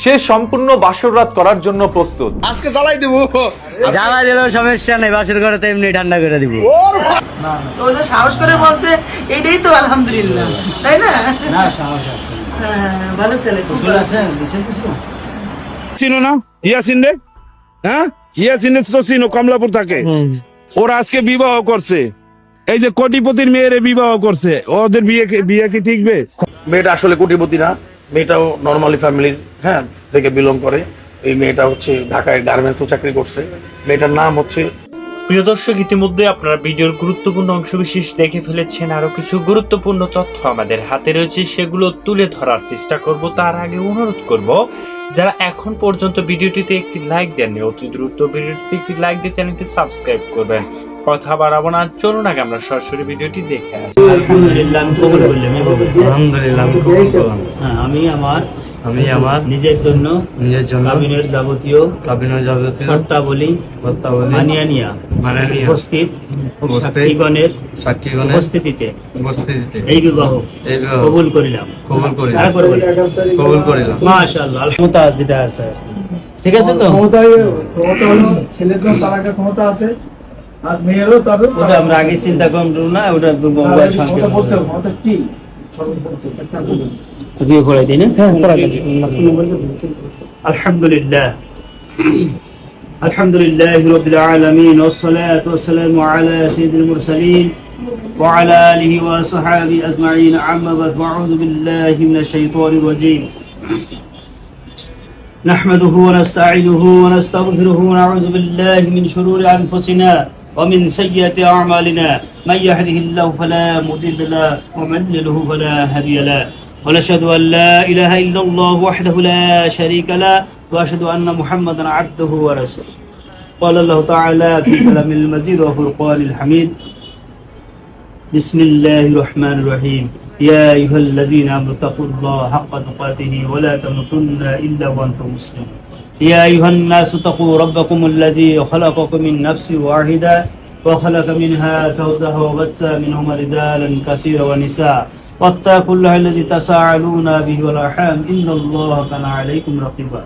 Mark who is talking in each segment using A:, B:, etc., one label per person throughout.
A: সে সম্পূর্ণ বাসররাত করার জন্য প্রস্তুত।
B: আজকে জ্বালাই দেব,
C: জ্বালা দিলেও সমস্যা নেই, বাসর করে তো এমনি ঠান্ডা করে দিব।
D: ও যে সাহস করে বলছে এইটাই তো আলহামদুলিল্লাহ, তাই না?
C: না সাহস আছে,
D: ভালো ছেলে।
E: চিনো না ইয়াসিন রে? হ্যাঁ, ইয়াসিন তো চিনো, কমলাপুর থাকে। ওরা আজকে বিবাহ করছে, এই যে কোটিপতির মেয়েরে বিবাহ করছে। ওদের বিয়ে কি ঠিকবে?
B: মেয়েটা আসলে কোটিপতি না, মেয়েটাও নর্মালি ফ্যামিলির থেকে বিলং করে। এই মেয়েটা হচ্ছে ঢাকায় গার্মেন্টসও চাকরি করছে। মেয়েটার নাম হচ্ছে।
F: প্রিয় দর্শক, ইতিমধ্যে আপনারা ভিডিওর গুরুত্বপূর্ণ অংশবিশেষ দেখে ফেলেছেন। আরো কিছু গুরুত্বপূর্ণ তথ্য আমাদের হাতে রয়েছে, সেগুলো তুলে ধরার চেষ্টা করব। তার আগে অনুরোধ করব, যারা এখন পর্যন্ত ভিডিওটিতে একটি লাইক দেননি, অতি দ্রুত ভিডিওটিতে একটি লাইক দিয়ে চ্যানেলটি সাবস্ক্রাইব করবেন। কথা বাড়াবো না, চলুন আগে আমরা সরাসরি ভিডিওটি দেখে আসি।
C: আলহামদুলিল্লাহ আমি কবুল করলাম। আলহামদুলিল্লাহ আমি কবুল করলাম। আমি আমার নিজের জন্য কাবিনের যাবতীয় শর্তাবলী মানিয়া উপস্থিত সাক্ষীগণের উপস্থিতিতে এই বিবাহ কবুল করিলাম। মাশাআল্লাহ, আলহামদুলিল্লাহ। যেটা আছে ঠিক আছে তো,
G: ক্ষমতা হলো ছেলের জন্য তালাকের ক্ষমতা আছে, আর মেয়েরও তবে
C: ওটা আমরা আগে চিন্তা করব না। ওটা মোবাইল সংখ্যা
G: বলতে হবে ক্ষমতা কি সর্বপ্রথম একটা বলুন।
C: বিয়ে করে দিন।
H: আলহামদুলিল্লাহ আলহামদুলিল্লাহ রাব্বিল আলামিন ওয়াসসালাতু ওয়াসসালামু আলা সাইয়্যিদিল মুরসালিন ওয়া আলা আলিহি ওয়া সাহবিহি আজমাইন। আম্মা বা'দ, আউযু বিল্লাহি মিনাশ শাইতানির রাজীম। নাহমাদুহু ওয়া নাস্তাঈনুহু ওয়া নাস্তাগফিরুহু ওয়া নাউযু বিল্লাহি মিন শুরুরি আনফুসিনা ওয়া মিন সাইয়্যাতি আ'মালিনা। মান ইয়াহদিহিল্লাহু ফালা মুদিল্লা লাহু ওয়া মান ইউদ্লিলহু ফালা হাদিয়া লাহু। ونشهد أن لا إله إلا الله وحده لا شريك له وأشهد أن محمدا عبده ورسوله. قال الله تعالى في كلام المجيد وفرقان الحميد. بسم الله الرحمن الرحيم. يا أيها الذين آمنوا اتقوا الله حق تقاته ولا تموتن إلا وأنتم مسلمون. يا أيها الناس اتقوا ربكم الذي خلقكم من نفس واحدة وخلق منها زوجها وبث منهما رجالا كثيرا ونساء واتقوا الله الذي تساءلون به والأرحام إن الله كان عليكم رقيبا.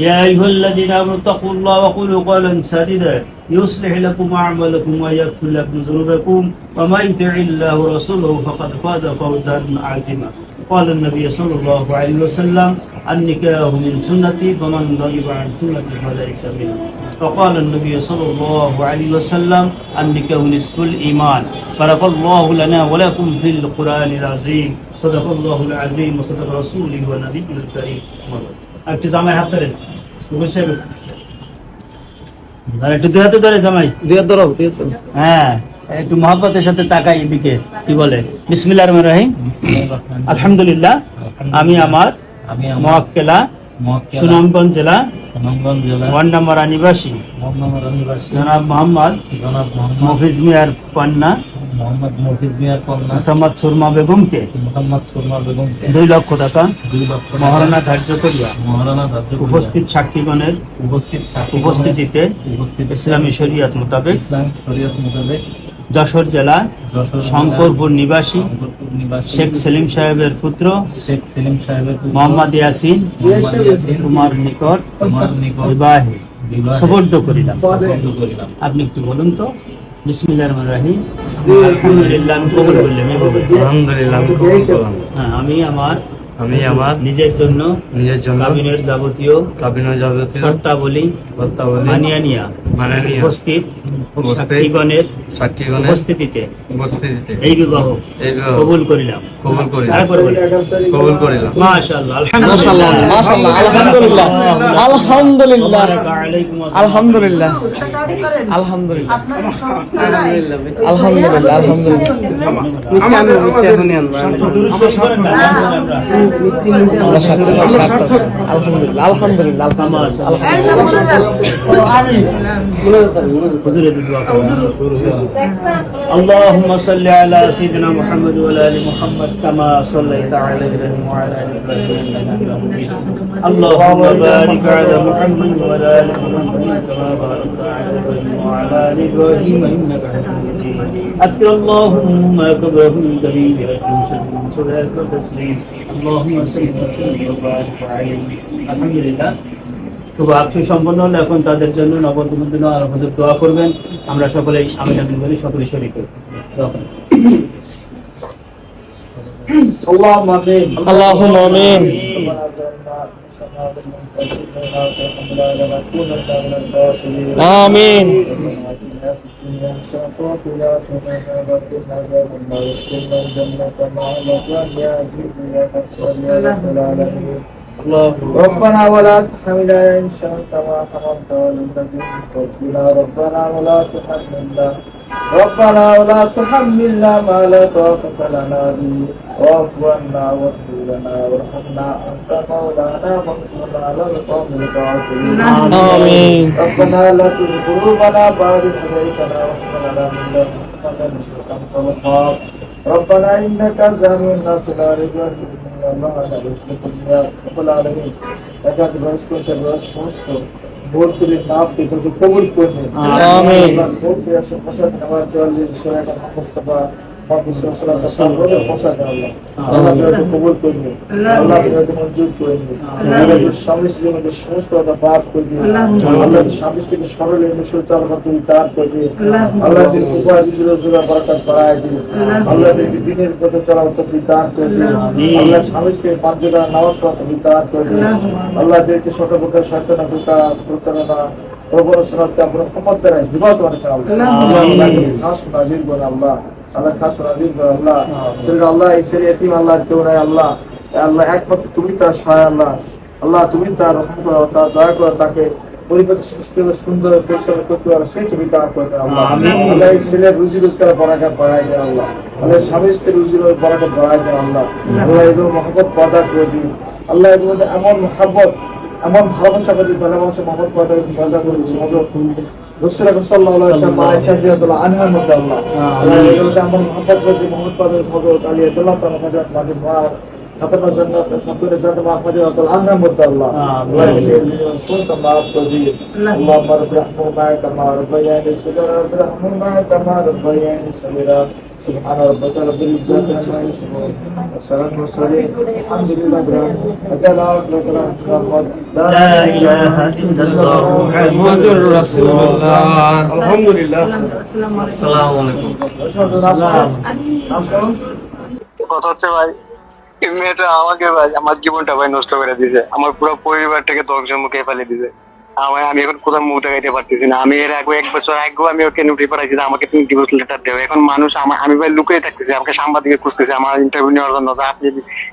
H: يا أيها الذين آمنوا اتقوا الله وقولوا قولا سديدا يصلح لكم أعمالكم ويغفر لكم ذنوبكم ومن يطع الله ورسوله فقد فاز فوزا عظيما. قال النبي صلى الله عليه وسلم النكاح من سنتي فمن رغب عن سنتي فليس مني. وقال النبي صلى الله عليه وسلم النكاح نصف الإيمان. بارك الله لنا ولكم في القرآن العظيم. صدق الله العظيم وصدق رسوله ونبيه الكريم. একটু জামাই হাত ধরেন, একটু দুই হাতে ধরে জামাই, হ্যাঁ একটু মহব্বতের সাথে তাকাই এদিকে। কি বলে? বিসমিল্লাহির রহমানির রহিম। আলহামদুলিল্লাহ আমি আমার মুআক্কেলা সুনামগঞ্জ জেলা 1 নম্বর নিবাসী জনাব মোহাম্মদ মফিজ মিয়ার কন্যা মোহাম্মদ সুরমা বেগমকে 2 লক্ষ টাকা মহারণা ধার্য করিয়া উপস্থিত সাক্ষীগণের উপস্থিতিতে ইসলামী শরীয়ত মোতাবেক যশোর জেলা শঙ্করপুর নিবাসী শেখ সেলিম সাহেবের পুত্র মোহাম্মদ ইয়াসিন তোমার নিকট বিবাহে সুপর্দ করিলাম। আপনি একটু বলুন তো। বিসমিল্লাহির রহমানির রহিম। আলহামদুলিল্লাহ আমি কবুল করলাম।
C: আলহামদুলিল্লাহ আমি কবুল করলাম।
H: আমি আমার
C: নিজের জন্য
H: কাবিনের যাবতীয় শর্তাবলী মানিয়া উপস্থিত সাক্ষীগণের উপস্থিতিতে এই বিবাহ কবুল করিলাম। মাশাআল্লাহ,
G: মাশাআল্লাহ, মাশাআল্লাহ, আলহামদুলিল্লাহ, আলহামদুলিল্লাহ, আলহামদুলিল্লাহ, আলহামদুলিল্লাহ,
D: আপনার সংস্কার নাই,
G: আলহামদুলিল্লাহ, আলহামদুলিল্লাহ, আলহামদুলিল্লাহ,
H: اللهم صل على سيدنا محمد وعلى ال محمد كما صليت على ابراهيم وعلى ال ابراهيم انك حميد مجيد. اللهم بارك على محمد وعلى ال محمد كما باركت على ابراهيم وعلى ال ابراهيم انك حميد مجيد. اكثر اللهم كبره كريم صلاه وتسليم اللهم صل وسلم وبارك عليه الحمد لله শুভ আকশু সম্পন্ন হলো এখন তাদের জন্য নবদ্বীপের জন্য আর হুজুর দোয়া করবেন আমরা সকলেই আমিন আমিন বলি সকলেই শরীক হই দোয়া করুন
G: اللهم امين
I: اللهم آمين. آمين.
G: ربنا ولا تحملنا انسان كما حملت على الذين قبلنا ربنا ولا تحملنا ما لا طاقة لنا به واعف عنا واغفر لنا وارحمنا انت مولانا فانصرنا على القوم الكافرين
I: آمين.
G: ربنا لا تزغ قلوبنا بعد إذ هديتنا وهب لنا من لدنك رحمة انت الوهاب ربنا انك جامع الناس لا ريب فيه ان الله لا يخلف الميعاد رب العالمين একান্ত বয়স্ক সমস্ত ভোট করে নাম পেতে কবুল করবে
I: আমিন।
G: ভোট পেয়েছে প্রসাদ নেওয়ার জন্য সহায়তা মুস্তাফা কবুল করবে আল্লাহ মঞ্জুর করবে আল্লাহ স্বামী স্ত্রীর সমস্ত পাপ করবে আল্লাহ স্বামী স্ত্রীকে সরল সুচার তুমি তার করবে আল্লাহ উপায় জোড়া বরকত বাড়ায় দিবে আল্লাহ দিনের পথে চলা তুমি দান করবে আল্লাহ স্বামী স্ত্রীর 5 জোড়া নামাজ পড়া তুমি দান করবে আল্লাহ দেরকে ছোট প্রকার শয়তান প্রতারণা প্রবণতা আপনার ক্ষমতা দ্বারা হিফাজত করে আল্লাহ খাস নাজির বলে আল্লাহ আল্লাহ খাস নাজির বলে আল্লাহ সেটা আল্লাহ এই ছেলে এতিম আল্লাহ কেউ নাই আল্লাহ আল্লাহ একমাত্র তুমি তার সহায় আল্লাহ আল্লাহ তুমি তার রহম করো তার দয়া করো তাকে পরিবার সুস্থ সুন্দর পরিশ্রম করতে পারো সেই তুমি দান করে দাও আল্লাহ আল্লাহ এই ছেলের রুজি রোজগার বরাকত বাড়াই দেয় আল্লাহ আল্লাহ স্বামী স্ত্রীর রুজি বরাকত বাড়াই দেয় আল্লাহ আল্লাহ এগুলো মহব্বত পয়দা করে দিই আল্লাহ এর মধ্যে এমন মহব্বত এমন ভালোবাসা করে ভালোবাসা মহব্বত পয়দা করে সহযোগ রাসূলুল্লাহ সাল্লাল্লাহু আলাইহি ওয়াসাল্লাম আয়েশা রাদিয়াল্লাহু আনহার মধ্যে আল্লাহ আল্লাহ এগুলোতে এমন মহব্বত করে মহব্বত পয়দা সহযোগ আলী আল্লাহ তাআলা মাঝে মা আপনার জান্নাত আপনার জান্নাত মাহফুজা আল্লাহ মধ্যে আল্লাহ আল্লাহ শুনতে মাফ করে আল্লাহ মারহামা কামা রব্বায়ানি সুগরা রহমা কামা রব্বায়ানি সগরা سبحان ربك رب العزة عما يصفون والسلام والسلام الحمد لله رب العالمين
H: لا إله إلا الله محمد رسول الله الحمد لله السلام عليكم
J: কথা হচ্ছে ভাই এই মেয়েটা আমাকে ভাই আমার জীবনটা ভাই নষ্ট করে দিয়েছে আমার পুরো পরিবারটাকে ধ্বংসের মুখে ফেলে দিয়েছে আমি এখন কোথাও মুখ দেখাইতে পারতেছি না আমি এর আগে 1 বছর আগেও আমি ওকে নোটিশ পাঠাইছি আমাকে তুমি ডিভোর্স লেটার দেও এখন মানুষ আমি ভাই লুকিয়ে থাকতেছি আমাকে সাংবাদিকে খুঁজতেছে আমার ইন্টারভিউ নেওয়ার জন্য আপনি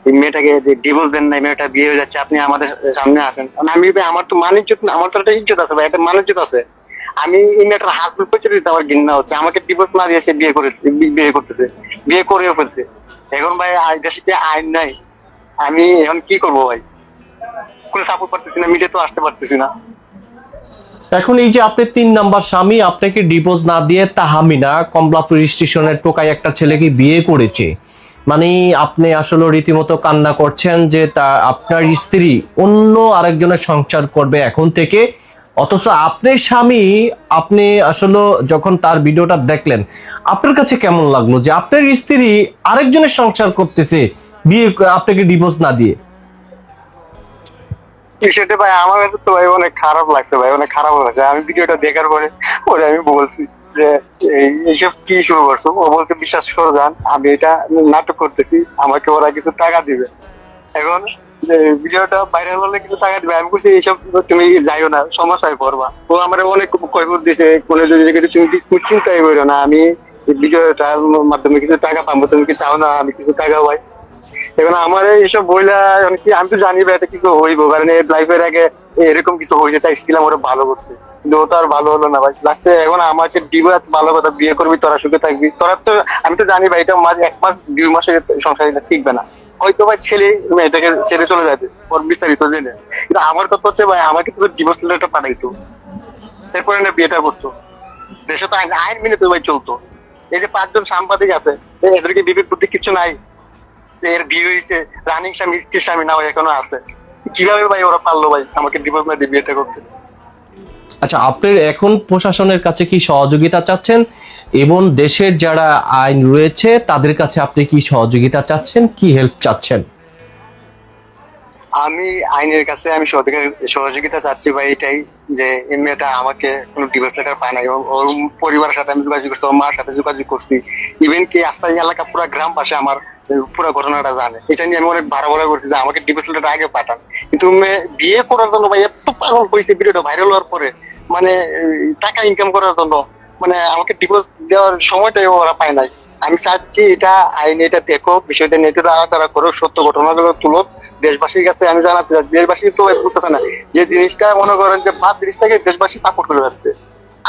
J: এই মেয়েটাকে ডিভোর্স দেন না মেয়েটা বিয়ে হয়ে যাচ্ছে আপনি আমাদের সামনে আসেন আমি ভাই আমার তো মানিজ্জত আমার তো একটা ইজ্জত আছে ভাই একটা মানিজ্জত আছে আমি এই মেয়েটার হাসপাতাল পৌঁছে দিতে আমার ঘৃণা হচ্ছে আমাকে ডিভোর্স না দিয়ে সে বিয়ে করতেছে বিয়ে করেও ফেলছে এখন ভাই দেশে কি আইন নাই আমি এখন কি করবো ভাই কোনো সাপোর্ট পারতেছি না মিডিয়া তো আসতে পারতেছি না
I: এখন এই যে আপনি 3 নাম্বার স্বামী আপনাকে ডিভোর্স না দিয়ে তাহমিনা কমলাপুর স্টেশনের টোকায় একটা ছেলেকে বিয়ে করেছে মানে আপনি আসলে রীতিমতো কান্না করছেন যে তা আপনার স্ত্রী অন্য আরেকজনের সংসার করবে এখন থেকে অথচ আপনার স্বামী আপনি আসলে যখন তার ভিডিওটা দেখলেন আপনার কাছে কেমন লাগলো যে আপনার স্ত্রী আরেকজনের সংসার করতেছে বিয়ে আপনাকে ডিভোর্স না দিয়ে
J: সেটা ভাই আমার কাছে তো ভাই অনেক খারাপ লাগছে ভাই অনেক খারাপ লাগছে আমি ভিডিওটা দেখার পরে আমি বলছি যে এইসব কি শুরু করছো ও বলছে বিশ্বাস করে যান আমি এটা নাটক করতেছি আমাকে ওরা কিছু টাকা দিবে এখন ভিডিওটা ভাইরাল হলে কিছু টাকা দিবে আমি বলছি এইসব তুমি যাইও না সমস্যায় পড়বা ও আমার অনেক কৈফিয়ত দিছে কোনো যদি তুমি চিন্তাই করো না আমি ভিডিওটার মাধ্যমে কিছু টাকা পাবো তুমি কি চাও না আমি কিছু টাকা পাই এখন আমার এইসব বইলা কি আমি তো জানি এটা কিছু হইবো কারণ লাইফের আগে এরকম কিছু হইতে চাইছিলাম ওরা ভালো করতে কিন্তু ওটা আর ভালো হলো না ভাই লাস্টে এখন আমাকে ডিভোর্স ভালো কথা বিয়ে করবি তোরা সুখে থাকবি তোরা তো আমি তো জানি ভাই এটা মাঝে 1 মাস 2 মাসের সংসার টিকবে না হয়তো ভাই ছেলে মেয়েটাকে ছেড়ে চলে যাবে ওর বিস্তারিত জেনে কিন্তু আমার কথা হচ্ছে ভাই আমাকে তো ডিভোর্স লেটারটা পাঠাইতো এরপরে না বিয়েটা করতো দেশে তো আইন মেনে তো ভাই চলতো এই যে 5 জন সাংবাদিক আছে এদেরকে বিবেক বুদ্ধি কিছু নাই এর বিয়ে হয়েছে রানিং স্বামী স্ত্রীর স্বামী না এখনো আছে কিভাবে ভাই ওরা পারলো ভাই আমাকে ডিভোর্স না দিয়ে বিয়েটা করতে
I: আচ্ছা আপনি এখন প্রশাসনের কাছে কি সহযোগিতা চাচ্ছেন এবং দেশের যারা আইন রয়েছে তাদের কাছে আপনি কি সহযোগিতা চাচ্ছেন কি হেল্প চাচ্ছেন
J: আমি আইনের কাছে আমি সহযোগিতা চাচ্ছি ভাই, এটাই যে এই মেয়েটা আমাকে কোনো ডিভোর্স লেটার পায় না, এবং ওর পরিবারের সাথে আমি যোগাযোগ করছি, ওর মার সাথে যোগাযোগ করছি, ইভেন কি আস্তাই এলাকা পুরো গ্রাম পাশে আমার পুরো ঘটনাটা জানে। এটা নিয়ে আমি অনেক বাড়াবাড়া করছি যে আমাকে ডিভোর্স লেটার আগে পাঠান, কিন্তু বিয়ে করার জন্য ভাই এত পাগল হয়েছে ভিডিওটা ভাইরাল হওয়ার পরে, মানে টাকা ইনকাম করার জন্য, মানে আমাকে ডিভোর্স দেওয়ার সময়টাই ওরা পায় নাই। আমি চাচ্ছি এটা আইন এটা দেখো, বিষয়টা নিয়ে একটু আলোচনা করো, সত্য ঘটনাগুলো তুলো দেশবাসীর কাছে। আমি জানাতে চাই দেশবাসী তো বুঝতেছে না যে জিনিসটা, মনে করেন যে বাদ জিনিসটাকে দেশবাসী সাপোর্ট করে যাচ্ছে,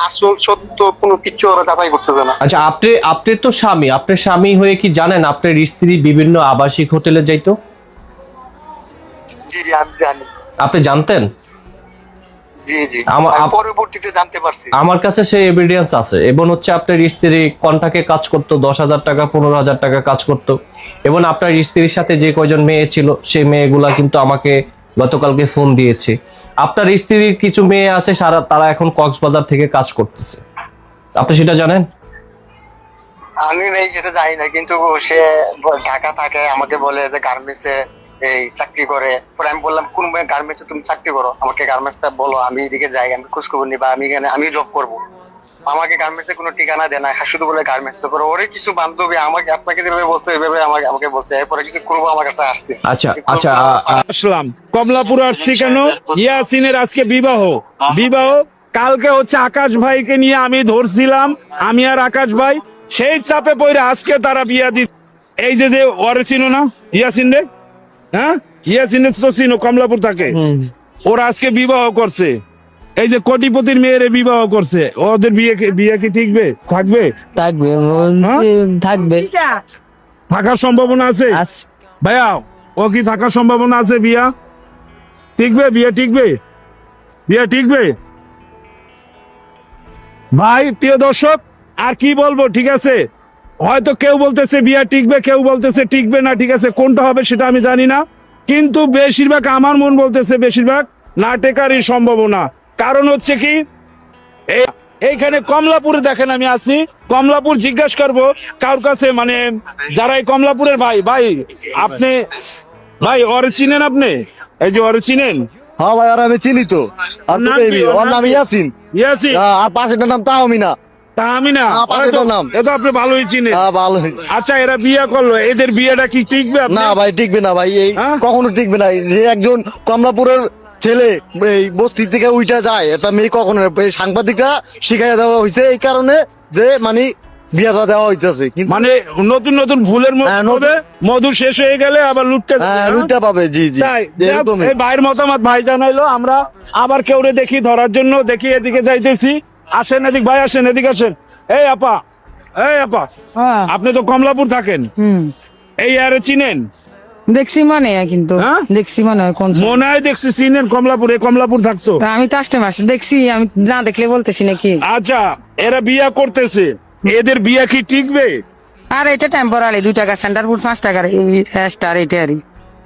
J: আসল সত্য কোনো কিছু ওরা যাচাই করতেছে না।
I: আচ্ছা, আপনি তো স্বামী, আপনার স্বামী হয়ে কি জানেন আপনার স্ত্রী বিভিন্ন আবাসিক হোটেলে যাইতো?
J: জি জি আমি জানি।
I: আপনি জানতেন?
J: জি জি
I: আমার-
J: আমি পরবর্তীতে জানতে পারছি।
I: আমার কাছে সেই এভিডেন্স আছে, এবং হচ্ছে আপনার স্ত্রী কন্টাকে কাজ করতো, 10,000 টাকা 15,000 টাকা কাজ করতো, এবং আপনার স্ত্রীর সাথে যে কয়জন মেয়ে ছিল সেই মেয়েগুলা কিন্তু আমাকে গতকালকে ফোন দিয়েছে। আপনার স্ত্রীর কিছু মেয়ে আছে তারা এখন কক্সবাজার থেকে কাজ করতেছে, আপনি সেটা জানেন?
J: আমি ভাই সেটা জানি না, কিন্তু সে ঢাকা থাকে, আমাকে বলে যে গার্মেন্টসে এই চাকরি করে। পরে আমি বললাম কোন গার্মেন্টসে তুমি চাকরি করো, আমাকে গার্মেন্টসটা বলো, আমি এদিকে যাই, আমি খোঁজ খবর নিবা, আমি এখানে আমি জব করবো। আমাকে গার্মেন্টসে কোনো ঠিকানা দেয় না, শুধু বলে গার্মেন্টস করে। ওরে কিছু বান্ধবী আমাকে আপনাকে যেভাবে বলছে এভাবে আমাকে বলছে, এরপরে কিছু করবো আমার কাছে আসছে।
I: আচ্ছা আচ্ছা,
E: আসলাম কমলাপুর আসছি কেন? ইয়াসিনের আজকে বিবাহ কালকে হচ্ছে আকাশ ভাইকে নিয়ে আমি ধরছিলাম, আমি আর আকাশ ভাই সেই চাপে পড়ে আজকে তারা বিয়া দিচ্ছে। এই যে ওরে চিনো না ইয়াসিন রে? হ্যাঁ, ইয়াসিনের তো চিনো, কমলাপুর থাকে। ওরা আজকে বিবাহ করছে, এই যে কোটিপতির মেয়েরে বিবাহ করছে। ওদের বিয়ে কি ঠিকবে? থাকবে?
C: থাকবে
E: থাকার সম্ভাবনা আছে ভাইয়া? ও কি থাকার সম্ভাবনা আছে? বিয়ে টিকবে ভাই? প্রিয় দর্শক, আর কি বলবো, ঠিক আছে, হয়তো কেউ বলতেছে বিয়ে টিকবে, কেউ বলতেছে টিকবে না, ঠিক আছে, কোনটা হবে সেটা আমি জানি না, কিন্তু বেশিরভাগ আমার মন বলতেছে বেশিরভাগ না টেকারই সম্ভাবনা। কারণ হচ্ছে কি, এইখানে কমলাপুরে দেখেন আমি আছি, কমলাপুর জিজ্ঞাসা করবো কার কাছে, মানে যারা এই কমলাপুরের ভাই আপনি ভাই ওরে চিনেন? আপনি এই যে ওরে চিনেন?
G: হ্যাঁ ভাই, আর আমি চিনি তো। আর তো
E: নাম কি?
G: বেবি, ওর নাম ইয়াসিন।
E: ইয়াসিন?
G: আর পাশেরটার নাম তাহমিনা।
E: তা আমি না,
G: পাশেরটার নাম।
E: এ তো আপনি ভালোই চিনেন।
G: হ্যাঁ ভালো।
E: আচ্ছা, এরা বিয়ে করলো, এদের বিয়েটা কি টিকবে?
G: না ভাই, টিকবে না ভাই, এই
E: হ্যাঁ?
G: কখনো টিকবে না। যে একজন কমলাপুরের ছেলে এই বস্তি থেকে উইটা যায়, একটা মেয়ে কখনো, এই সাংবাদিকরা শিখাইয়া দেওয়া হয়েছে এই কারণে যে মানে বিয়াটা দেওয়া হইতেছে, কিন্তু
E: মানে নতুন ভুলের
G: হ্যাঁ,
E: মধ্যে মধু শেষ হয়ে গেলে আবার লুটতে
G: রুটটা পাবে। জি জি,
E: তাই
G: এরকমই।
E: এই ভাইয়ের মতামত ভাই জানাইলো। আমরা আবার কেউরে দেখি ধরার জন্য, দেখি এদিকে যাইতেছি। আসেন এদিক ভাই, আসেন এদিকে আসেন। এই আপা আপনি তো কমলাপুর থাকেন, এই আরে চিনেন?
D: দেখছি মানে, কিন্তু
E: হ্যাঁ?
D: দেখছি মনে হয় কোন
E: মনে হয় দেখছি চিনেন, কমলাপুর থাকতো।
D: তা আমি তো আসতে মাসে দেখছি, আমি না দেখলে বলতেছি নাকি।
E: আচ্ছা, এরা বিয়া করতেছে, এদের বিয়া কি টিকবে?
D: আর এটা টেম্পোরারি, 2 টাকা সেন্টার ফুড 5 টাকার স্টার, এটা আর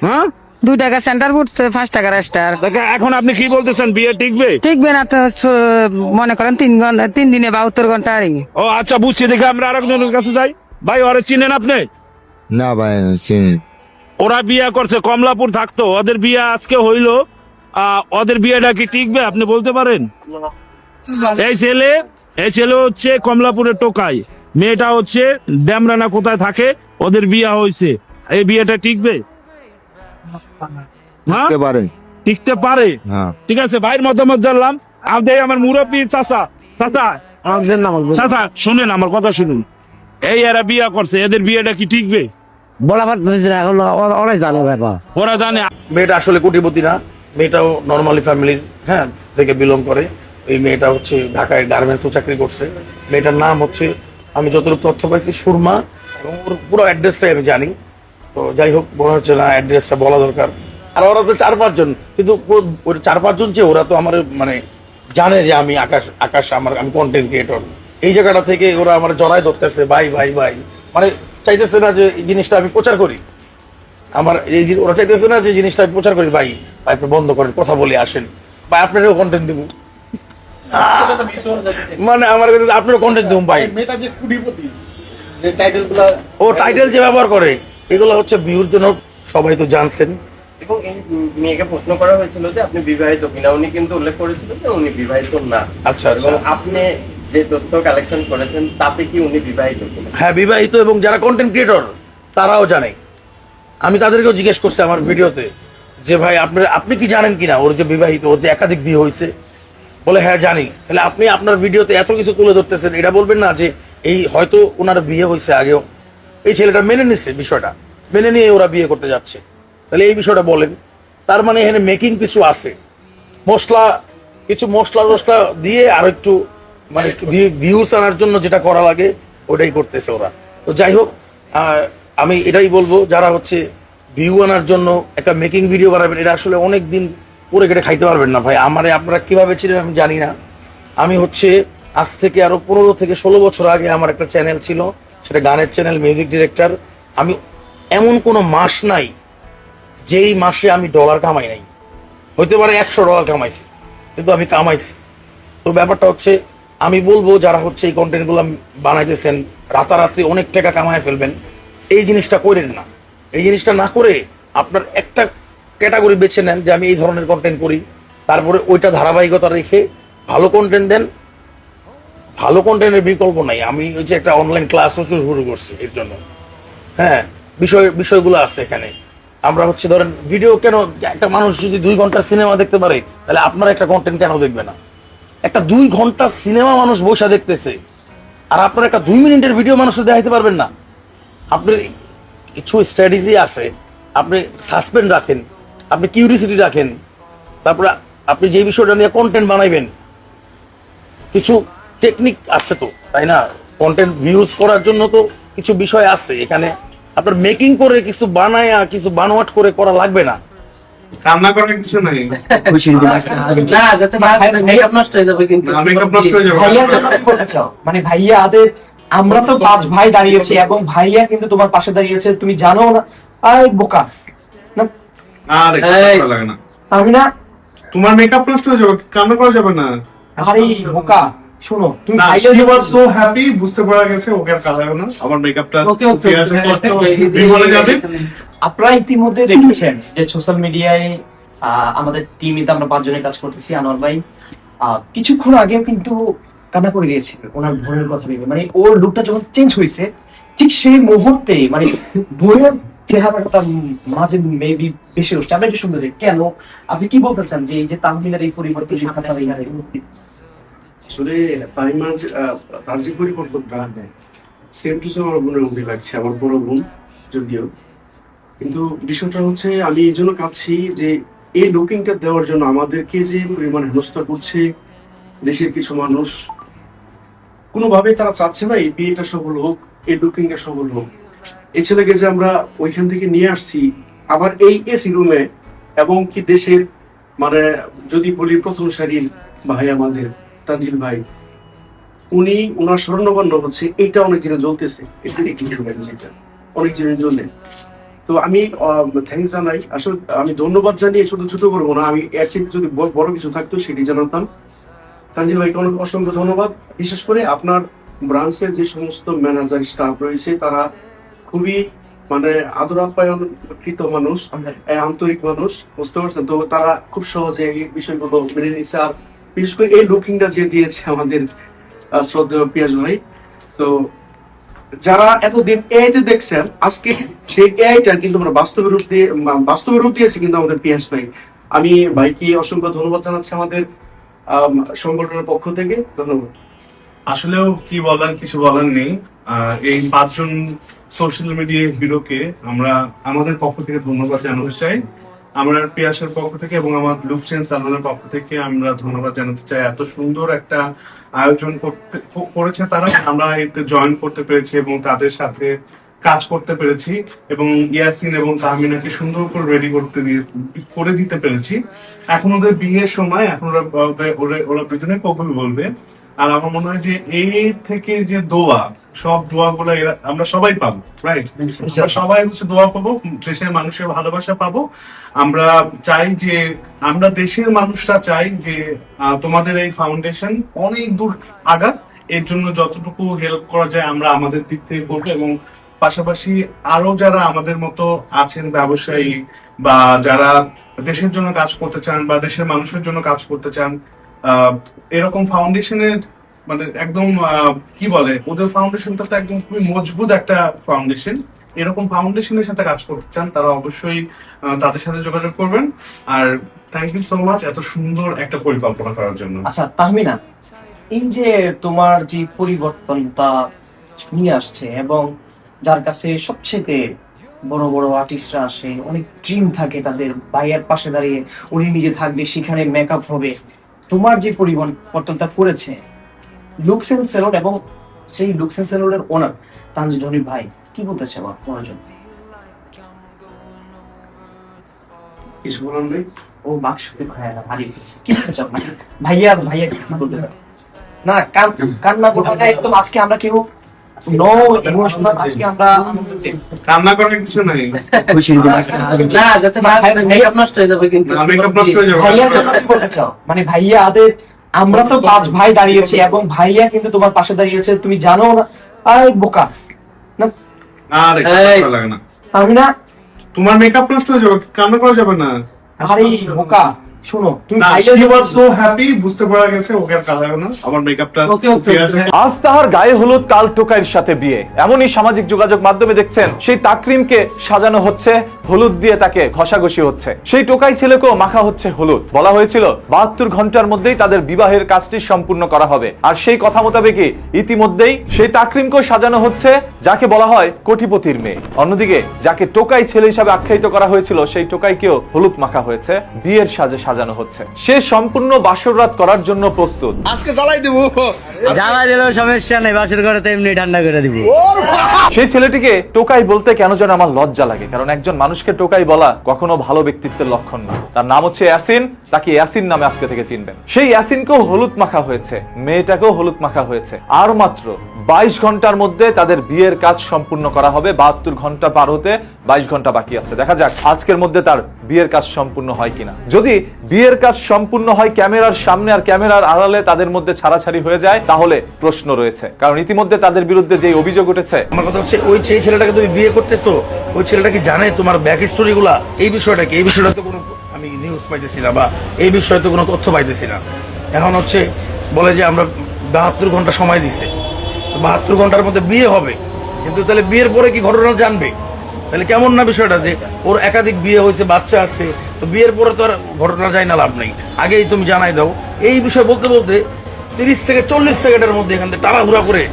E: হ্যাঁ,
D: 2 টাকা সেন্টার ফুড 5 টাকার স্টার।
E: দেখেন এখন আপনি কি বলতেছেন, বিয়ে টিকবে?
D: ঠিকবে না তো, মনে করেন 3 দিনে 72 ঘন্টা আর
E: ও আচ্ছা, বুঝছি। দেখে আমরা আরেকজনের কাছে যাই। ভাই ওরা চিনেন আপনি?
G: না ভাই চিনি।
E: ওরা বিয়া করছে, কমলাপুর থাকতো, ওদের বিয়ে আজকে হইলো। ওদের বিয়েটা কি টিকবে আপনি বলতে পারেন? এই ছেলে হচ্ছে কমলাপুরের টোকাই, মেয়েটা হচ্ছে ড্যামরানা কোথায় থাকে, ওদের বিয়ে হয়েছে। এই বিয়েটা টিকবে? হ্যাঁ, টিকতে পারে। ঠিক আছে, ভাইয়ের মতামত জানলাম। আপনি আমার মুরব্বী চাচা শুনেন, আমার কথা শুনুন। এই এরা বিয়ে করছে, এদের বিয়েটা কি টিকবে?
C: বলা পারতেছি না, এখন ওরাই জানে ব্যাপার।
E: ওরা জানে।
B: মেয়েটা আসলে কোটিপতি না, মেয়েটাও নর্মালি ফ্যামিলির থেকে বিলং করে। এই মেয়েটা হচ্ছে ঢাকায় গার্মেন্টসও চাকরি করছে। মেয়েটার নাম হচ্ছে, আমি যতটুকু তথ্য পাইছি, সুরমা, এবং ওর পুরো অ্যাড্রেসটাই আমি জানি। তো যাই হোক, মনে হচ্ছে না অ্যাড্রেসটা বলা দরকার। আর ওরা তো 4-5 জন, কিন্তু ওই 4-5 জন যে ওরা তো আমার মানে জানে যে আমি আকাশ আমি কন্টেন্ট ক্রিয়েটর। এই জায়গাটা থেকে ওরা আমার জড়াই ধরতেছে, ভাই মানে চাইতেছে না যে এই জিনিসটা আমি প্রচার করি। আমার ওরা চাইতেছে না যে জিনিসটা আমি প্রচার করি। ভাই আপনি বন্ধ করেন, কথা বলে আসেন, ভাই আপনারও কন্টেন্ট দিব, মানে আমার কাছে আপনারও কন্টেন্ট দিব ভাই। ও টাইটেল যে ব্যবহার করে, এগুলো হচ্ছে ভিউর জন্য, সবাই তো জানছেন।
K: এবং এই মেয়েকে প্রশ্ন করা হয়েছিল যে আপনি বিবাহিত কিনা, উনি কিন্তু উল্লেখ করেছিলেন যে উনি বিবাহিত না।
B: আচ্ছা, আচ্ছা।
K: এবং আপনি যে তথ্য কালেকশন করেছেন তাতে কি উনি বিবাহিত কিনা?
B: হ্যাঁ, বিবাহিত, এবং যারা কন্টেন্ট ক্রিয়েটর তারাও জানে। আমি তাদেরকেও জিজ্ঞেস করছি আমার ভিডিওতে যে ভাই আপনি কি জানেন কিনা ওর যে বিবাহিত, ওর যে একাধিক বিয়ে হয়েছে? বলে হ্যাঁ জানি। তাহলে আপনি আপনার ভিডিওতে এত কিছু তুলে ধরতেছেন, এটা বলবেন না যে এই হয়তো ওনার বিয়ে হয়েছে আগেও, এই ছেলেটা মেনে নিচ্ছে বিষয়টা, মেনে নিয়ে ওরা বিয়ে করতে যাচ্ছে, তাহলে এই বিষয়টা বলেন। তার মানে এখানে মেকিং কিছু আছে, কিছু মশলা দিয়ে আর একটু মানে ভিউস আনার জন্য যেটা করা লাগে ওটাই করতেছে ওরা। তো যাই হোক, আমি এটাই বলবো, যারা হচ্ছে ভিউ আনার জন্য একটা মেকিং ভিডিও বানাবেন, এটা আসলে অনেক দিন পরে কেটে খাইতে পারবেন না ভাই। আপনারা কিভাবে ছিলেন আমি জানি না। আমি হচ্ছে আজ থেকে আরো 15 থেকে 16 বছর আগে আমার একটা চ্যানেল ছিল, সেটা গানের চ্যানেল, মিউজিক ডিরেক্টর। আমি এমন কোনো মাস নাই যেই মাসে আমি ডলার কামাই নাই। হইতে পারে $100 কামাইছি, কিন্তু আমি কামাইছি। তো ব্যাপারটা হচ্ছে, আমি বলবো যারা হচ্ছে এই কন্টেন্টগুলো বানাইতেছেন, রাতারাতি অনেক টাকা কামায় ফেলবেন, এই জিনিসটা করেন না। এই জিনিসটা না করে আপনার একটা ক্যাটাগরি বেছে নেন যে আমি এই ধরনের কন্টেন্ট করি, তারপরে ওইটা ধারাবাহিকতা রেখে ভালো কন্টেন্ট দেন। ভালো কন্টেন্টের বিকল্প নাই। আমি ওই যে একটা অনলাইন ক্লাসও শুরু করছি এর জন্য। হ্যাঁ, বিষয়গুলো আছে এখানে। আমরা হচ্ছে ধরেন ভিডিও, কেন একটা মানুষ যদি 2 ঘন্টা সিনেমা দেখতে পারে, তাহলে আপনারা একটা কন্টেন্ট কেন দেখবে না? একটা 2 ঘন্টা সিনেমা মানুষ বসে দেখতেছে, আর আপনার একটা 2 মিনিটের ভিডিও মানুষের দেখাইতে পারবেন না? আপনার কিছু স্ট্র্যাটেজি আছে, আপনি সাসপেন্স রাখেন, আপনি কিউরিসিটি রাখেন, তারপরে আপনি যে বিষয়টা নিয়ে কন্টেন্ট বানাইবেন, কিছু টেকনিক আছে তো, তাই না? কন্টেন্ট ভিউজ করার জন্য তো কিছু বিষয় আছে এখানে। আপনার মেকিং করে কিছু বানায়া কিছু বানোয়াট করে করা লাগবে না।
E: কান্না করার কিছু নাই।
C: না, যাতে মেকআপ নষ্ট হয়ে যাবে। কিন্তু
E: মেকআপ নষ্ট হয়ে যাবে।
C: ভাইয়ার জন্য কি বলতে চাও? মানে ভাইয়া আমরা তো 5 ভাই দাঁড়িয়েছি, এবং ভাইয়া কিন্তু তোমার পাশে দাঁড়িয়েছে, তুমি জানো না? আই বোকা না,
E: আরে কান্না লাগে না।
C: আমি না,
E: তোমার মেকআপ নষ্ট হয়ে যাবে, কান্না করা যাবে না।
C: আরে বোকা, শোনো, তুমি ভাইয়া
E: she was so happy, বুঝতে পারা গেছে ওকে আর কাঁদাবে না। আমার মেকআপটা বিমলে যাবে।
C: আপনারা ইতিমধ্যে দেখেছেন যে সোশ্যাল মিডিয়ায় আমাদের টিমে আমরা 5 জনের কাজ করতেছি। আনোয়ার ভাই কিছুক্ষণ আগেও কিন্তু কান্না করে দিয়েছে ওনার বোনের কথা ভেবে। মানে ওর লুকটা যখন চেঞ্জ হয়েছে, ঠিক সেই মুহূর্তে মানে বোনের চেহারাটা তার মাঝে মেবি বেশি উঠছে। আমরা একটু শুনতে চাই, কেন আপনি কি বলতে চান যে এই যে তাহমিনার এই পরিবর্তন
E: আসলে তার যে পরিবর্তনটা সেম টু সেম আমার বোনের মধ্যে লাগছে, আমার বড় বোন যদিও। কিন্তু বিষয়টা হচ্ছে, আমি এই জন্য কাঁদছি যে এই লুকিংটা দেওয়ার জন্য আমাদেরকে যে পরিমাণ হেনস্থা করছে দেশের কিছু মানুষ, কোনোভাবে তারা চাচ্ছে না এই বিয়েটা সফল হোক, এই লুকিংটা সফল হোক। এই ছেলেকে যে আমরা ওইখান থেকে নিয়ে আসছি আবার এই এসি রুমে, এবং কি দেশের মানে যদি বলি প্রথম সারির ভাই আমাদের তানজিল ভাই, উনি ওনার স্বর্ণবর্ণ হচ্ছে, এইটা অনেক দিনে জ্বলতেছে, অনেক দিনের জন্য। তো আমি থ্যাংকস জানাই, আসলে আমি ধন্যবাদ জানিয়ে শুধু ছোট করবো না, আমি এর চেয়ে যদি বড় কিছু থাকতো সেটি জানাতাম। তানজিল ভাইকে অনেক অসংখ্য ধন্যবাদ। বিশেষ করে আপনার ব্রাঞ্চের যে সমস্ত ম্যানেজার স্টাফ রয়েছে, তারা খুবই মানে আদর আপ্যায়ন কৃত মানুষ, আন্তরিক মানুষ, বুঝতে পারছেন তো? তারা খুব সহজে এই বিষয়গুলো মেনে নিচ্ছে। আর বিশেষ করে এই লুকিংটা যে দিয়েছে আমাদের শ্রদ্ধেয় পিয়াস ভাই, তো যারা এতদিন এআইতে দেখছেন, আজকে সেই এআইটা কিন্তু আমরা বাস্তবে রূপ দিয়েছি কিন্তু আমাদের পিয়াস ভাই। আমি ভাইকে অসংখ্য ধন্যবাদ জানাচ্ছি আমাদের সংগঠনের পক্ষ থেকে। ধন্যবাদ। আসলেও কি বলার, কিছু বলার নেই। এই 5 জন সোশ্যাল মিডিয়া হিরোকে আমরা আমাদের পক্ষ থেকে ধন্যবাদ জানাতে চাই। আমরা পিয়াসের পক্ষ থেকে এবং আমার লুক চেঞ্জ সালমানের পক্ষ থেকে আমরা ধন্যবাদ জানাতে চাই। এত সুন্দর একটা আয়োজন করেছে তারা, আমরা এতে জয়েন করতে পেরেছি এবং তাদের সাথে কাজ করতে পেরেছি, এবং ইয়াসিন এবং তাহমিনাকে সুন্দর করে রেডি করে দিতে পেরেছি। এখন ওদের বিয়ের সময়, এখন ওরা দুজনে কবুল বলবে। আর আমার মনে হয় যে এই থেকে যে দোয়া, সব দোয়া গুলো আমরা সবাই পাবো, রাইট? সবাই হচ্ছে দোয়া পাবো, দেশের মানুষের ভালোবাসা পাবো। আমরা চাই যে, আমরা দেশের মানুষরা চাই যে তোমাদের এই ফাউন্ডেশন অনেক দূর আগাক। এর জন্য যতটুকু হেল্প করা যায় আমরা আমাদের দিক থেকে করবো, এবং পাশাপাশি আরো যারা আমাদের মতো আছেন ব্যবসায়ী বা যারা দেশের জন্য কাজ করতে চান বা দেশের মানুষের জন্য কাজ করতে চান, এরকম ফাউন্ডেশনের মানে একদম কি বলে, ওদের ফাউন্ডেশনটা তো একদম খুবই মজবুত একটা ফাউন্ডেশন। এরকম ফাউন্ডেশনের সাথে কাজ করতে চান তারা অবশ্যই তাদের সাথে যোগাযোগ করবেন। আর থ্যাংক ইউ সো মাচ এত সুন্দর একটা পরিকল্পনা করার জন্য।
C: আচ্ছা তাহমিনা, এই যে তোমার যে পরিবর্তনটা নিয়ে আসছে এবং যার কাছে সবচেয়ে বড় বড় আর্টিস্টরা আসে, অনেক ড্রিম থাকে তাদের, ভাইয়ার পাশে দাঁড়িয়ে উনি নিজে থাকবে, সেখানে মেকআপ হবে, তোমার যে পরিবর্তনটা করেছে লুকস এন্ড সেলুন এবং সেই লুকস এন্ড সেলুনের ওনার তানজিদ হানিফ ভাই, কি বলতে চাও আপনার জন্য?
E: কিছু বলার নেই।
C: ও বাক্সতে ভাইয়া হারিয়ে ফেলছে, কি বলতে চাও? মানে ভাইয়া ভাইয়া কি বলতে চাও? না কান্না করবো না একদম, আজকে আমরা কেউ নো ইমোশনাল, আজকে আমরা আনন্দতে
E: কান্না করার কিছু নাই।
C: না যাতে মেকআপ নষ্ট হয়ে যাবে, কিন্তু
E: মেকআপ নষ্ট হয়ে যাবে।
C: ভাইয়ার জন্য কি বলতে চাও? মানে ভাইয়া আদের, আমরা তো 5 ভাই দাঁড়িয়েছি এবং ভাইয়া কিন্তু তোমার পাশে দাঁড়িয়েছে, তুমি জানো না? আই বোকা না,
E: আরে কান্না লাগে না,
C: আমি না,
E: তোমার মেকআপ নষ্ট হয়ে যাবে, কান্না করা যাবে না।
C: আরে বোকা শোনো, তুমি
E: she was so happy, বুঝতে পারা গেছে ওকে আর কাঁদাবে না, আমার মেকআপটা ঠিক আছে।
A: আজ তাহার গায়ে হলুদ, কাল টোকাইয়ের সাথে বিয়ে। এমনই সামাজিক যোগাযোগ মাধ্যমে দেখছেন সেই তাকরিমকে সাজানো হচ্ছে, হলুদ দিয়ে তাকে ঘষাঘষি হচ্ছে, সেই টোকাই ছেলেকেও মাখা হচ্ছে হলুদ। বলা হয়েছিল 72 ঘন্টার মধ্যেই তাদের বিবাহের কাজটি সম্পূর্ণ করা হবে, আর সেই কথা মোতাবেকই ইতিমধ্যেই সেই তাকরিমকেও সাজানো হচ্ছে, যাকে বলা হয় কোটিপতির মেয়ে। অন্যদিকে যাকে টোকাই ছেলে হিসাবে আখ্যায়িত করা হয়েছিল সেই টোকাইকেও হলুদ মাখা হয়েছে, বিয়ের সাজে সাজানো হচ্ছে। সে সম্পূর্ণ বাসররাত করার জন্য প্রস্তুত।
B: আজকে জ্বালাই দিব,
H: জ্বালা দিলেও সমস্যা নেই, বাসর ঘরে তো এমনি ঠান্ডা করে দিব।
A: সেই ছেলেটিকে টোকাই বলতে কেন যেন আমার লজ্জা লাগে, কারণ একজন মানুষকে টোকাই বলা কখনো ভালো ব্যক্তিত্বের লক্ষণ না। তার নাম হচ্ছে ইয়াসিন, তাকে ইয়াসিন নামে আজকে থেকে চিনবেন। সেই ইয়াসিনকেও হলুদ মাখা হয়েছে, মেয়েটাকেও হলুদ মাখা হয়েছে। আর মাত্র 22 ঘন্টার মধ্যে তাদের বিয়ের কাজ সম্পূর্ণ করা হবে। 72 ঘন্টা পার হতে 22 ঘন্টা বাকি আছে। দেখা যাক আজকের মধ্যে তার বিয়ের কাজ সম্পূর্ণ হয় কিনা। যদি বিয়ের কাজ সম্পূর্ণ হয় ক্যামেরার সামনে আর ক্যামেরার আড়ালে তাদের মধ্যে ছাড়াছাড়ি হয়ে যায়, তাহলে প্রশ্ন রয়েছে, কারণ ইতিমধ্যে তাদের বিরুদ্ধে যে অভিযোগ উঠেছে।
B: আমার কথা হচ্ছে ওই ছেলেটাকে তুমি বিয়ে করতেছো, ওই ছেলেটা কি জানে তোমার ব্যাক স্টোরি গুলা? এই বিষয়টা কি, এই বিষয়টা তো কোনো আমি নিউজ পাইতেছি না বা এই বিষয়ে তো কোনো তথ্য পাইতেছি না। এখন হচ্ছে বলে যে আমরা 72 ঘন্টা সময় দিছে, 72 ঘন্টার মধ্যে বিয়ে হবে, কিন্তু তাহলে বিয়ের পরে কি ঘটনা জানবে? তাহলে কেমন না বিষয়টা যে ওর একাধিক বিয়ে হয়েছে, বাচ্চা আছে, তো বিয়ের পরে তো আর ঘটনা যায় না, লাভ নেই, আগেই তুমি জানাই দাও। এই বিষয় বলতে বলতে 30 থেকে 40 সেকেন্ডের মধ্যে এখান থেকে তাড়াহুড়া করে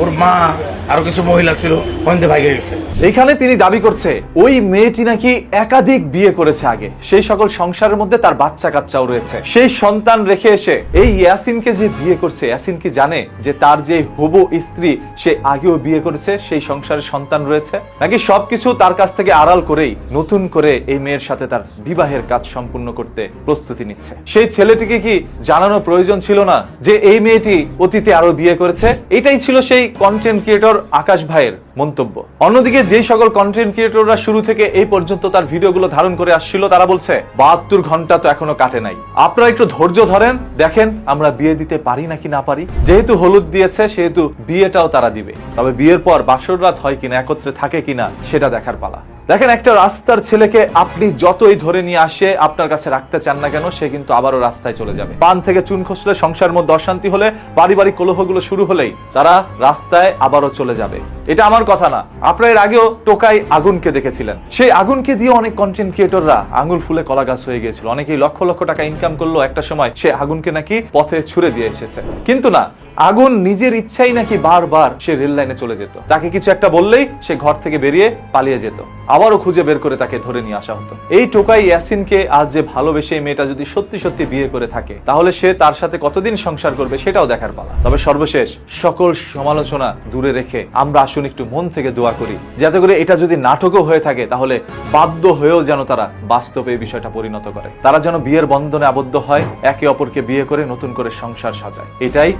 B: ওর মা আরো কিছু মহিলা ছিল ওখানে ভাগে গেছে।
A: এইখানে তিনি দাবি করছে ওই মেয়েটি নাকি একাধিক বিয়ে করেছে আগে, সেই সকল সংসারের মধ্যে তার বাচ্চা কাচ্চাও রয়েছে। সেই সন্তান রেখে এসে এই ইয়াসিনকে যে বিয়ে করছে, ইয়াসিন কি জানে যে তার যে হবু স্ত্রী সে আগেও বিয়ে করেছে, সেই সংসারের সন্তান রয়েছে? নাকি সবকিছু তার কাছ থেকে আড়াল করেই নতুন করে এই মেয়ের সাথে তার বিবাহের কাজ সম্পূর্ণ করতে প্রস্তুতি নিচ্ছে? সেই ছেলেটিকে কি জানানো প্রয়োজন ছিল না যে এই মেয়েটি অতীতে আরো বিয়ে করেছে? এটাই ছিল সেই কন্টেন্ট ক্রিয়েটর আকাশ ভাইয়ের মন্তব্য। অন্যদিকে যে সকল কন্টেন্ট ক্রিয়েটররা শুরু থেকে এই পর্যন্ত তার ভিডিওগুলো ধারণ করে আসছিল, তারা বলছে 72 ঘন্টা তো এখনো কাটে নাই, আপনারা একটু ধৈর্য ধরেন, দেখেন আমরা বিয়ে দিতে পারি নাকি না পারি। যেহেতু হলুদ দিয়েছে সেহেতু বিয়েটাও তারা দিবে, তবে বিয়ের পর বাসর রাত হয় কিনা, একত্রে থাকে কিনা সেটা দেখার পালা। দেখেন, একটা রাস্তার ছেলেকে আপনি যতই ধরে নিয়ে আসে আপনার কাছে রাখতে চান না কেন, সে কিন্তু আবারও রাস্তায় চলে যাবে। পান থেকে চুন খসলে, সংসারের মধ্যে অশান্তি হলে, পারিবারিক কলহগুলো শুরু হলেই তারা রাস্তায় আবারও চলে যাবে। এটা আমার কথা না, আপনারা এর আগেও টোকাই আগুনকে দেখেছিলেন। সেই আগুনকে দিয়ে অনেক কন্টেন্ট ক্রিয়েটররা আঙুল ফুলে কলা গাছ হয়ে গিয়েছিল, অনেকেই লক্ষ লক্ষ টাকা ইনকাম করলো। একটা সময় সে আগুনকে নাকি পথে ছুড়ে দিয়ে এসেছে, কিন্তু না, আগুন নিজের ইচ্ছাই নাকি বারবার সে রেল লাইনে চলে যেত। তাকে কিছু একটা বললেই সে ঘর থেকে বেরিয়ে পালিয়ে যেত, আবারও খুঁজে বের করে তাকে ধরে নিয়ে আসা হতো। এই টোকাই ইয়াসিনকে আজ যে ভালোবেসে এই মেয়েটা যদি সত্যি সত্যি বিয়ে করে থাকে, তাহলে সে তার সাথে কতদিন সংসার করবে সেটাও দেখার পালা। তবে সর্বশেষ সকল সমালোচনা দূরে রেখে আমরা আসুন একটু মন থেকে দোয়া করি, যাতে করে এটা যদি নাটকও হয়ে থাকে তাহলে বাধ্য হয়েও যেন তারা বাস্তবে এই বিষয়টা পরিণত করে, তারা যেন বিয়ের বন্ধনে আবদ্ধ হয়, একে অপরকে বিয়ে করে নতুন করে সংসার সাজায়। এটাই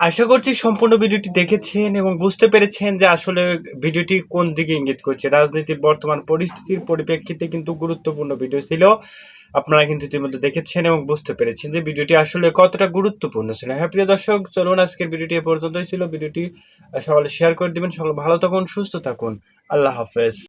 F: আশা করছি সম্পূর্ণ ভিডিওটি দেখেছেন এবং বুঝতে পেরেছেন যে আসলে ভিডিওটি কোন দিকে ইঙ্গিত করছে। রাজনীতির বর্তমান পরিস্থিতির পরিপ্রেক্ষিতে কিন্তু গুরুত্বপূর্ণ ভিডিও ছিল। আপনারা কিন্তু ইতিমধ্যে দেখেছেন এবং বুঝতে পেরেছেন যে ভিডিওটি আসলে কতটা গুরুত্বপূর্ণ ছিল। হ্যাঁ প্রিয় দর্শক, চলুন আজকের ভিডিওটি এ পর্যন্তই ছিল। ভিডিওটি সকলে শেয়ার করে দিবেন। সকলে ভালো থাকুন, সুস্থ থাকুন। আল্লাহ হাফেজ।